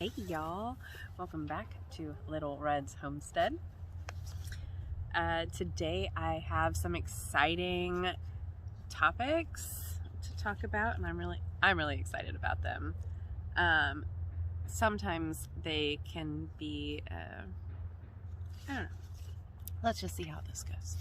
Hey y'all, welcome back to Little Red's Homestead. Today I have some exciting topics to talk about, and I'm really excited about them. Sometimes they can be, I don't know. Let's just see how this goes.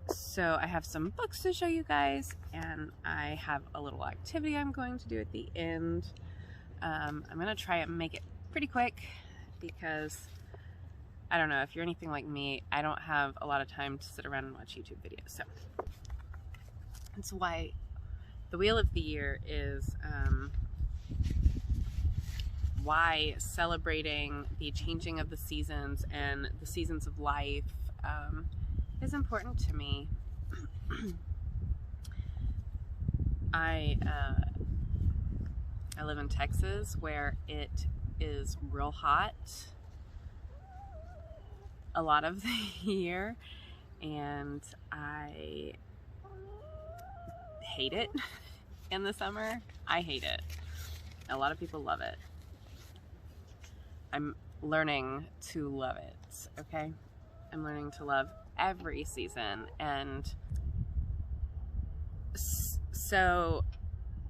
So I have some books to show you guys, and I have a little activity I'm going to do at the end. I'm going to try and make it pretty quick because, I don't know, if you're anything like me, I don't have a lot of time to sit around and watch YouTube videos. So that's why the Wheel of the Year is why celebrating the changing of the seasons and the seasons of life is important to me. I live in Texas, where it is real hot a lot of the year, and I hate it in the summer. I hate it. A lot of people love it. I'm learning to love it, okay? I'm learning to love every season, and so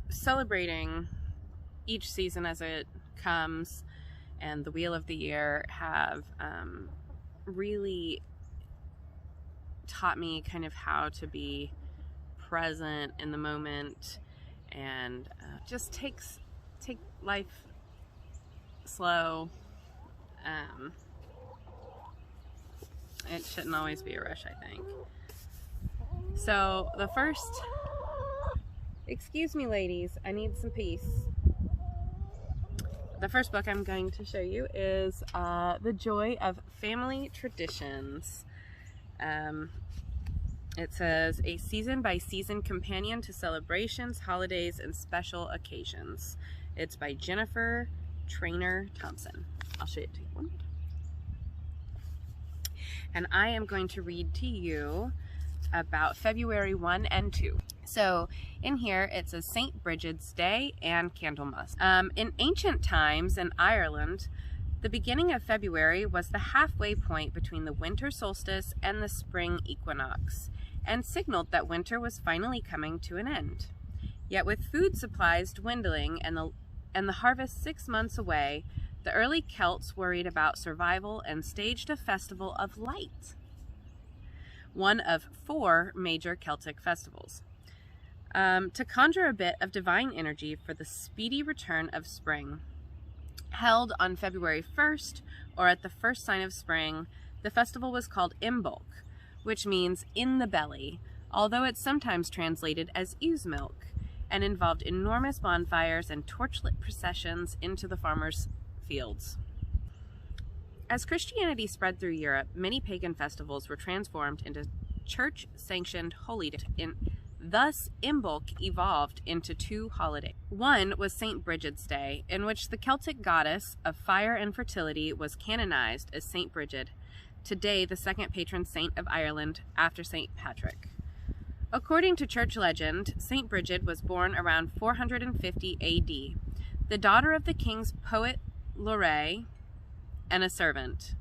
celebrating each season as it comes and the Wheel of the Year have really taught me kind of how to be present in the moment and just take life slow. It shouldn't always be a rush, I think. So the first, excuse me ladies, I need some peace. The first book I'm going to show you is The Joy of Family Traditions. It says, a season by season companion to celebrations, holidays, and special occasions. It's by Jennifer Trainer Thompson. I'll show it to you one more time. And I am going to read to you about February 1 and 2. So in here it says St. Bridget's Day and Candlemas. In ancient times in Ireland, the beginning of February was the halfway point between the winter solstice and the spring equinox, and signaled that winter was finally coming to an end. Yet with food supplies dwindling and the harvest 6 months away, the early Celts worried about survival and staged a festival of light, one of 4 major Celtic festivals, to conjure a bit of divine energy for the speedy return of spring. Held on February 1st, or at the first sign of spring, the festival was called Imbolc, which means in the belly, although it's sometimes translated as ewe's milk, and involved enormous bonfires and torchlit processions into the farmers' fields. As Christianity spread through Europe, many pagan festivals were transformed into church-sanctioned holy days. Thus, Imbolc evolved into 2 holidays. One was St. Bridget's Day, in which the Celtic goddess of fire and fertility was canonized as St. Bridget, today the 2nd patron saint of Ireland after St. Patrick. According to church legend, St. Bridget was born around 450 AD, the daughter of the king's poet Lore and a servant.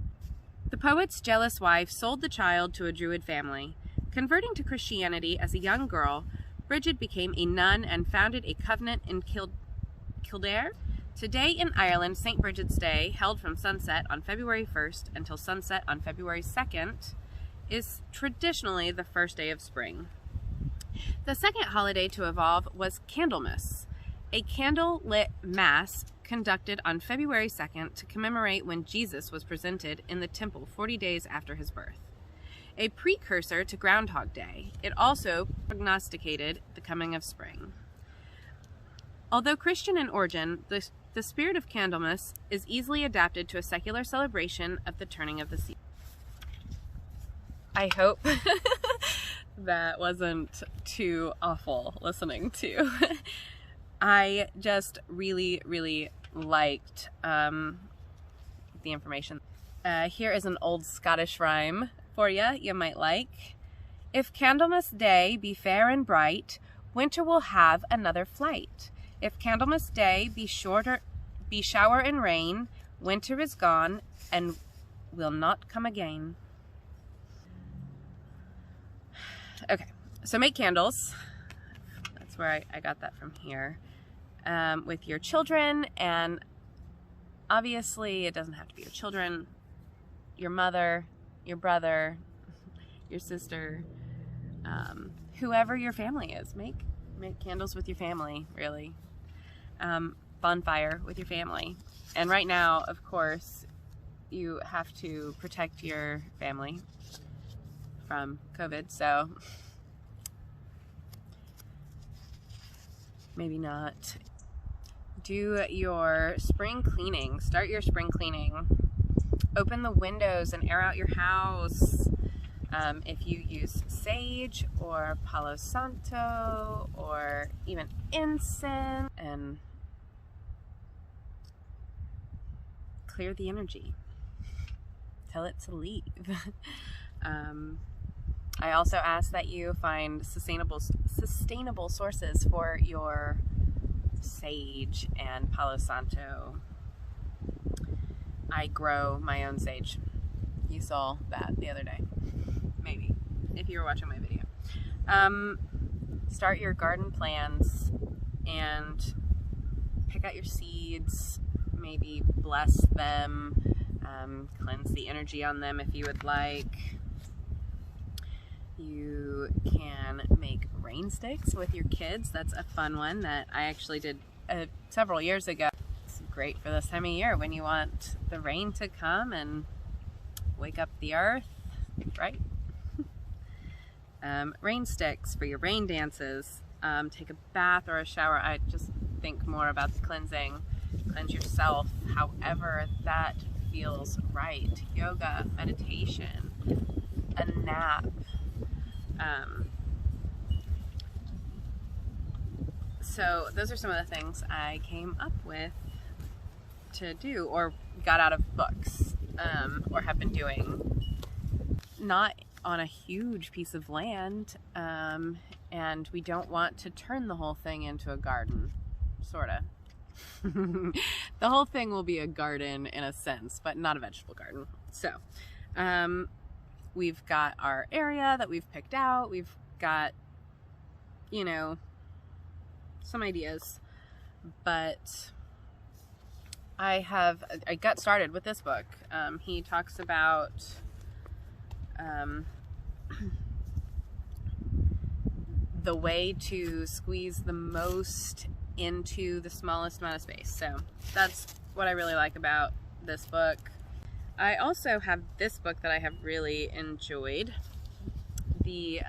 The poet's jealous wife sold the child to a Druid family. Converting to Christianity as a young girl, Bridget became a nun and founded a convent in Kildare. Today in Ireland, St. Bridget's Day, held from sunset on February 1st until sunset on February 2nd, is traditionally the first day of spring. The second holiday to evolve was Candlemas, a candle-lit mass conducted on February 2nd to commemorate when Jesus was presented in the temple 40 days after his birth. A precursor to Groundhog Day, it also prognosticated the coming of spring. Although Christian in origin, the spirit of Candlemas is easily adapted to a secular celebration of the turning of the season. I hope that wasn't too awful listening to. I just really liked the information. Here is an old Scottish rhyme for you might like. If Candlemas Day be fair and bright, winter will have another flight. If Candlemas Day be shower and rain, winter is gone and will not come again. Okay, so make candles. That's where I got that from here. With your children, and obviously it doesn't have to be your children, your mother, your brother, your sister, whoever your family is. Make candles with your family, really. Bonfire with your family. And right now, of course, you have to protect your family from COVID, so maybe not. Do your spring cleaning. Start your spring cleaning. Open the windows and air out your house. If you use sage or Palo Santo or even incense, and clear the energy. Tell it to leave. I also ask that you find sustainable sources for your sage and Palo Santo. I grow my own sage. You saw that the other day, maybe, if you were watching my video. Start your garden plans and pick out your seeds, maybe bless them, cleanse the energy on them if you would like. You can make rain sticks with your kids. That's a fun one that I actually did several years ago. It's great for this time of year when you want the rain to come and wake up the earth, right? Rain sticks for your rain dances. Take a bath or a shower. I just think more about the cleansing. Cleanse yourself however that feels right. Yoga, meditation, a nap. So those are some of the things I came up with to do, or got out of books, or have been doing. Not on a huge piece of land, and we don't want to turn the whole thing into a garden, sorta. The whole thing will be a garden in a sense, but not a vegetable garden. So, we've got our area that we've picked out. We've got, you know, some ideas, but I got started with this book. He talks about the way to squeeze the most into the smallest amount of space. So that's what I really like about this book. I also have this book that I have really enjoyed, the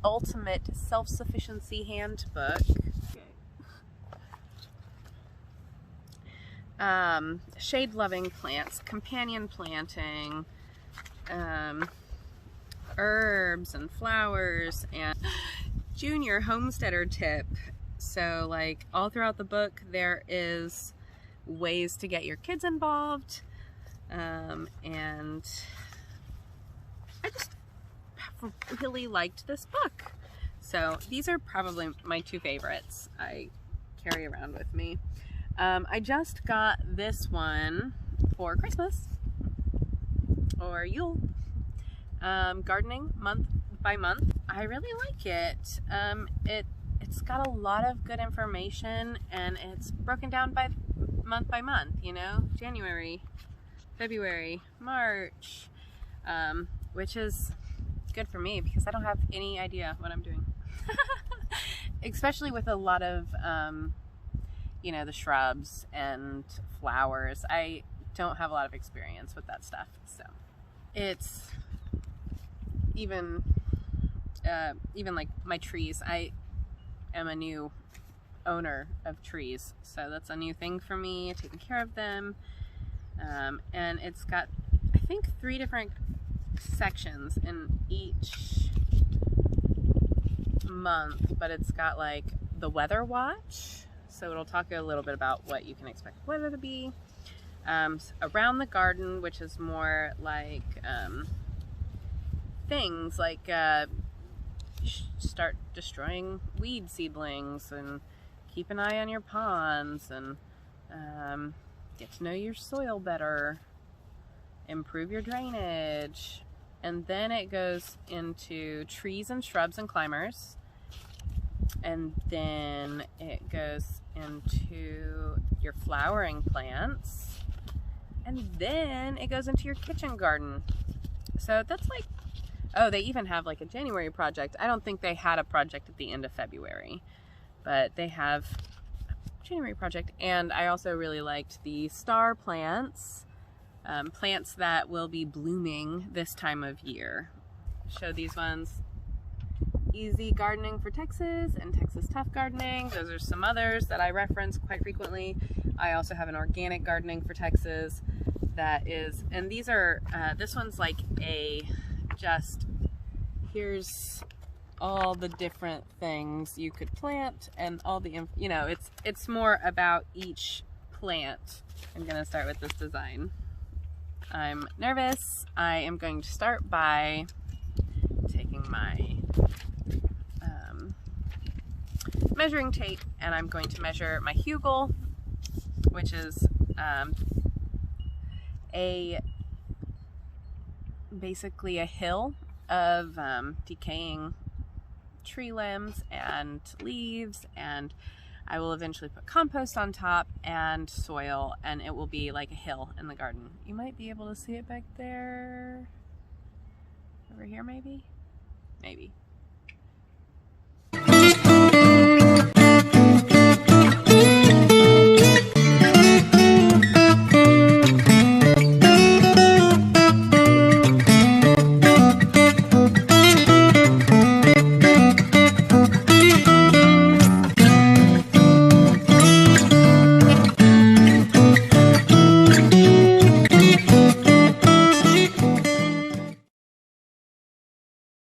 Ultimate Self-Sufficiency Handbook. Shade-loving plants, companion planting, herbs and flowers, and junior homesteader tip. So like all throughout the book there is ways to get your kids involved, and I just really liked this book. So these are probably my two favorites I carry around with me. I just got this one for Christmas or Yule. Gardening month by month. I really like it. It's got a lot of good information, and it's broken down by month, you know, January, February, March, which is good for me because I don't have any idea what I'm doing. Especially with a lot of, you know, the shrubs and flowers. I don't have a lot of experience with that stuff, so it's even like my trees. I am a new owner of trees, so that's a new thing for me, taking care of them. And it's got, I think, 3 different sections in each month, but it's got like the weather watch, so it'll talk a little bit about what you can expect the weather to be. Around the garden, which is more like things like start destroying weed seedlings and keep an eye on your ponds and get to know your soil better, improve your drainage. And then it goes into trees and shrubs and climbers. And then it goes into your flowering plants. And then it goes into your kitchen garden. So that's like, oh, they even have like a January project. I don't think they had a project at the end of February, but they have a January project. And I also really liked the star plants. Plants that will be blooming this time of year. Show these ones. Easy Gardening for Texas and Texas Tough Gardening. Those are some others that I reference quite frequently. I also have an Organic Gardening for Texas that is, and these are, this one's like a, just, here's all the different things you could plant and all the, you know, it's more about each plant. I'm gonna start with this design. I'm nervous. I am going to start by taking my measuring tape, and I'm going to measure my hugel, which is basically a hill of decaying tree limbs and leaves, and I will eventually put compost on top and soil, and it will be like a hill in the garden. You might be able to see it back there. Over here, maybe? Maybe.